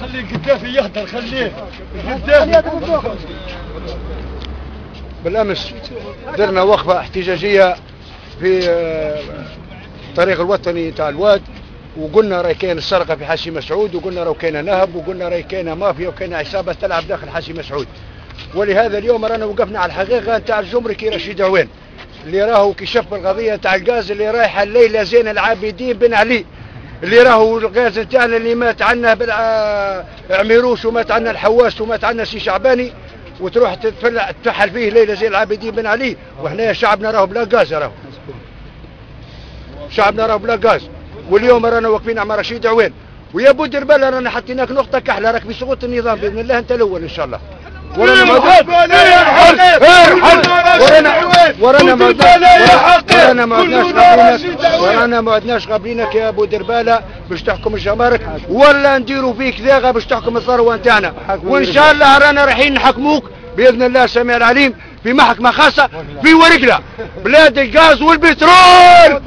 خليه قدافي يهدر، خليه قدافي. بالامس درنا وقفه احتجاجيه في الطريق الوطني تاع الواد، وقلنا راهي كاين السرقه في حاشي مسعود، وقلنا راهي كاين نهب، وقلنا راهي كاين مافيا وكاين عصابه تلعب داخل حاشي مسعود. ولهذا اليوم رانا وقفنا على الحقيقه نتاع الجمركي رشيد عوين اللي راهو كشف القضيه نتاع الغاز اللي رايحه الليله زين العابدين بن علي، اللي راهو الغاز نتاعنا اللي مات عنا عميروش ومات عنا الحواس ومات عنا سي شعباني، وتروح تفحل فيه ليله زين العابدين بن علي، وحنا شعبنا راهو بلا غاز، راهو شعبنا راهو بلا غاز. واليوم رانا واقفين مع رشيد عوين ويا بو دربالة رانا حطيناك نقطه كحله، راك بسقوط النظام باذن الله انت الاول ان شاء الله. ورانا ما عدناش قابلينك يا ابو درباله باش تحكم الجمارك، ولا نديروا فيك ذاغه باش تحكم الثروه نتاعنا، وان شاء الله رانا رايحين نحكموك باذن الله السميع العليم في محكمه خاصه في ورقله بلاد الغاز والبترول.